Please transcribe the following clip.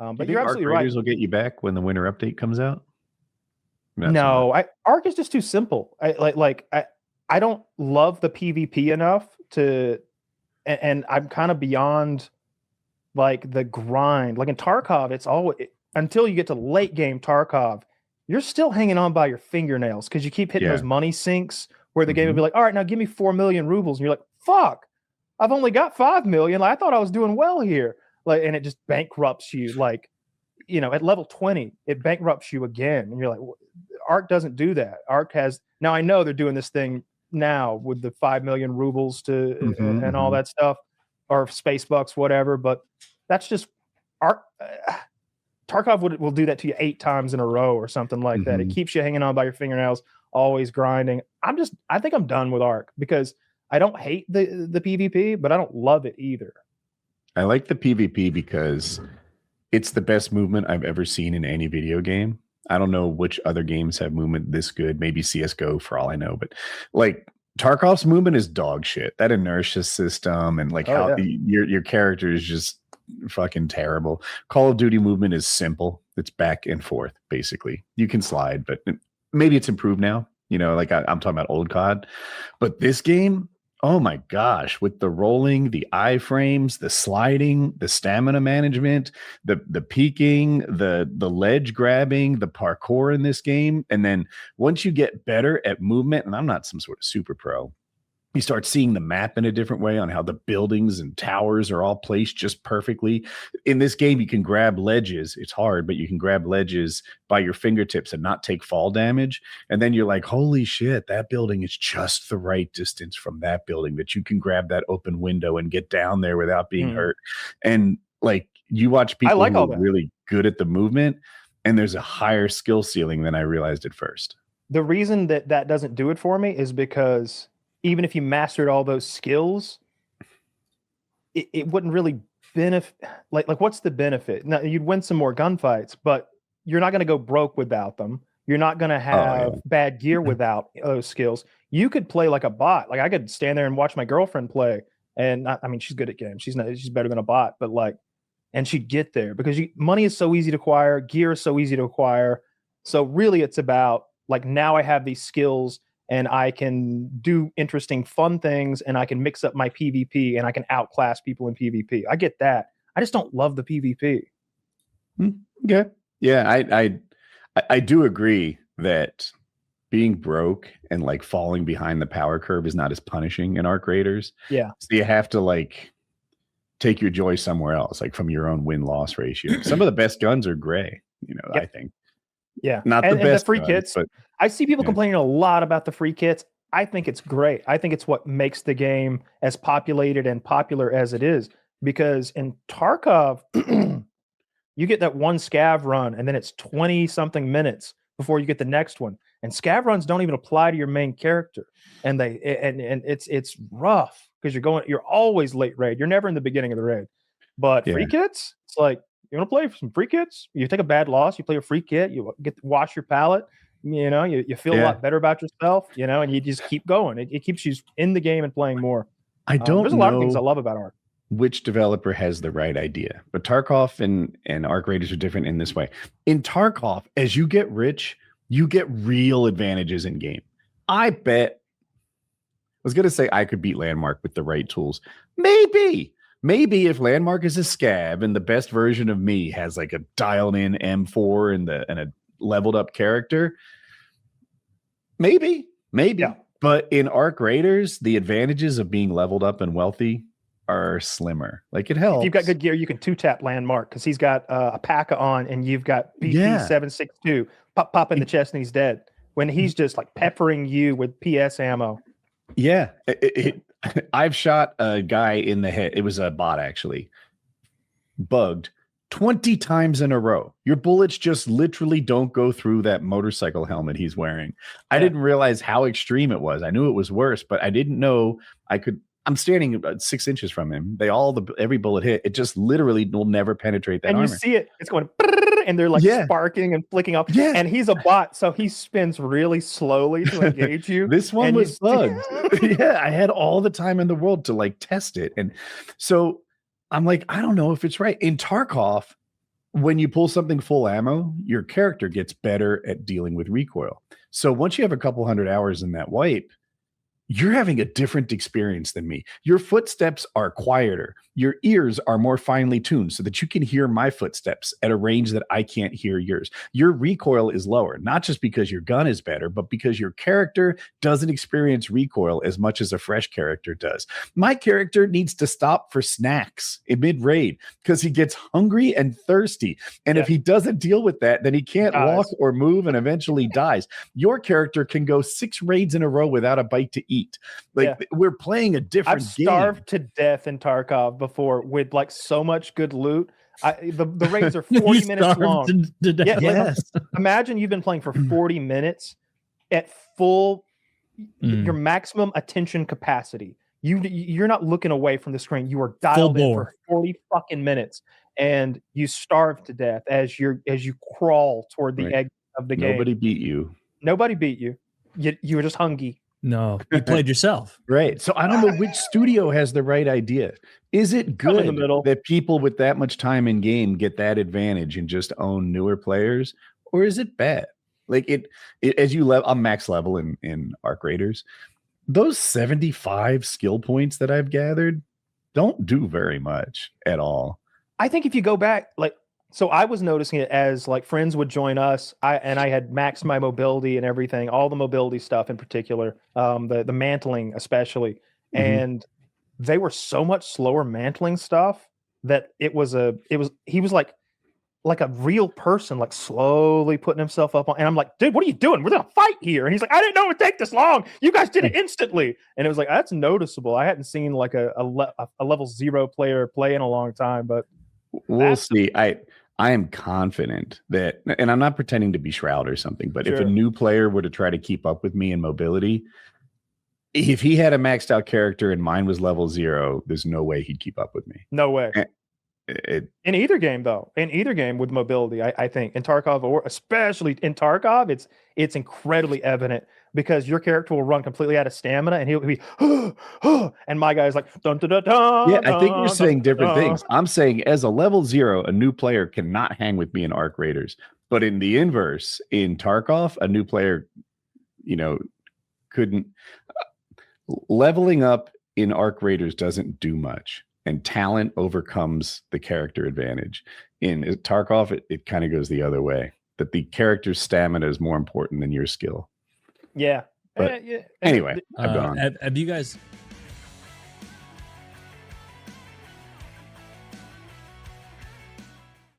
But you're absolutely right. Raiders will get you back when the winter update comes out? No, Arc is just too simple. I don't love the PvP enough to, and I'm kind of beyond like the grind. Like in Tarkov, it's always until you get to late game Tarkov, you're still hanging on by your fingernails because you keep hitting those money sinks where the game will be like, all right, now give me 4 million rubles, and you're like, fuck, I've only got 5 million. Like, I thought I was doing well here. Like, and it just bankrupts you. Like, you know, at level 20, it bankrupts you again, and you're like, Arc doesn't do that. Arc has, now I know they're doing this thing now with the 5 million rubles to and all that stuff, or space bucks, whatever. But that's just Arc. Tarkov will do that to you 8 times in a row or something like that. It keeps you hanging on by your fingernails, always grinding. I think I'm done with Arc because I don't hate the PvP, but I don't love it either. I like the PvP because it's the best movement I've ever seen in any video game. I don't know which other games have movement this good. Maybe CSGO for all I know, but like Tarkov's movement is dog shit. That inertia system and like your character is just fucking terrible. Call of Duty movement is simple. It's back and forth basically. You can slide, but maybe it's improved now. You know, like I'm talking about old COD, but this game, oh my gosh, with the rolling, the iframes, the sliding, the stamina management, the peeking, the ledge grabbing, the parkour in this game. And then once you get better at movement, and I'm not some sort of super pro, you start seeing the map in a different way on how the buildings and towers are all placed just perfectly. In this game, you can grab ledges. It's hard, but you can grab ledges by your fingertips and not take fall damage. And then you're like, holy shit, that building is just the right distance from that building that you can grab that open window and get down there without being hurt. And like you watch people who are really good at the movement, and there's a higher skill ceiling than I realized at first. The reason that doesn't do it for me is because even if you mastered all those skills, it wouldn't really benefit. Like what's the benefit? Now, you'd win some more gunfights, but you're not going to go broke without them. You're not going to have bad gear without those skills. You could play like a bot. Like I could stand there and watch my girlfriend play, and I mean, she's good at games. She's better than a bot, but like, and she'd get there because money is so easy to acquire, gear is so easy to acquire. So really, it's about like now I have these skills, and I can do interesting, fun things, and I can mix up my PvP, and I can outclass people in PvP. I get that. I just don't love the PvP. Okay. Yeah, I do agree that being broke and like falling behind the power curve is not as punishing in Arc Raiders. Yeah. So you have to like take your joy somewhere else, like from your own win-loss ratio. Some of the best guns are gray, you know, I think. Yeah. Not the best. And the free guns, kits. but I see people complaining a lot about the free kits. I think it's great. I think it's what makes the game as populated and popular as it is. Because in Tarkov, you get that one scav run, and then it's 20-something minutes before you get the next one. And scav runs don't even apply to your main character. And it's rough because you're always late raid. You're never in the beginning of the raid. But free kits, it's like, you want to play for some free kits? You take a bad loss, you play a free kit, you get to wash your palate, you know, you feel a lot better about yourself, you know, and you just keep going. It keeps you in the game and playing more. There's a lot of things I love about Arc. Which developer has the right idea? But Tarkov and Arc Raiders are different in this way. In Tarkov, as you get rich, you get real advantages in game. I bet, I was going to say I could beat Landmark with the right tools. Maybe if Landmark is a scab and the best version of me has like a dialed in M4 and a leveled up character, maybe. Yeah. But in Arc Raiders, the advantages of being leveled up and wealthy are slimmer. Like it helps. If you've got good gear, you can 2-tap Landmark because he's got a P.K.A. on, and you've got BP762 pop in the chest, and he's dead. When he's just like peppering you with PS ammo. Yeah, I've shot a guy in the head. It was a bot, actually. Bugged 20 times in a row. Your bullets just literally don't go through that motorcycle helmet he's wearing. I didn't realize how extreme it was. I knew it was worse, but I didn't know I could. I'm standing about 6 inches from him. Every bullet hit. It just literally will never penetrate that armor. And you see it. It's going, and they're like sparking and flicking off. Yeah. And he's a bot, so he spins really slowly to engage you. This one was bugged. I had all the time in the world to like test it. And so I'm like, I don't know if it's right. In Tarkov, when you pull something full ammo, your character gets better at dealing with recoil. So once you have a couple hundred hours in that wipe, you're having a different experience than me. Your footsteps are quieter. Your ears are more finely tuned so that you can hear my footsteps at a range that I can't hear yours. Your recoil is lower, not just because your gun is better, but because your character doesn't experience recoil as much as a fresh character does. My character needs to stop for snacks in mid-raid because he gets hungry and thirsty. And if he doesn't deal with that, then he can't walk or move and eventually dies. Your character can go 6 raids in a row without a bite to eat. We're playing a different game. I've starved to death in Tarkov before with like so much good loot. The raids are 40 minutes long. Imagine you've been playing for 40 minutes at full your maximum attention capacity. You're not looking away from the screen. You are dialed in for 40 fucking minutes, and you starve to death as you crawl toward the egg of the game. Nobody beat you. Nobody beat you. You were just hungry. No, you played yourself. Right. So I don't know which studio has the right idea. Is it good that people with that much time in game get that advantage and just own newer players? Or is it bad? Like it as you I'm max level in Arc Raiders. Those 75 skill points that I've gathered don't do very much at all. I think if you go back, so I was noticing it as like friends would join us. I had maxed my mobility and everything, all the mobility stuff in particular, the mantling especially. And they were so much slower mantling stuff that he was like a real person, like slowly putting himself up on. And I'm like, dude, what are you doing? We're gonna fight here. And he's like, I didn't know it would take this long. You guys did it instantly. And it was like, that's noticeable. I hadn't seen like a level 0 player play in a long time, but we'll see. I am confident that, and I'm not pretending to be Shroud or something, but if a new player were to try to keep up with me in mobility, if he had a maxed out character and mine was level 0, there's no way he'd keep up with me. No way. In either game, though, with mobility, I think in Tarkov, or especially in Tarkov, it's incredibly evident because your character will run completely out of stamina and he'll be, and my guy's like, dun, dun, dun, dun, yeah, I think you're saying different things. I'm saying as a level 0, a new player cannot hang with me in Arc Raiders, but in the inverse, in Tarkov, a new player, couldn't. Leveling up in Arc Raiders doesn't do much. And talent overcomes the character advantage. In Tarkov, it kind of goes the other way. That the character's stamina is more important than your skill. Yeah. But anyway, I've gone. Have you guys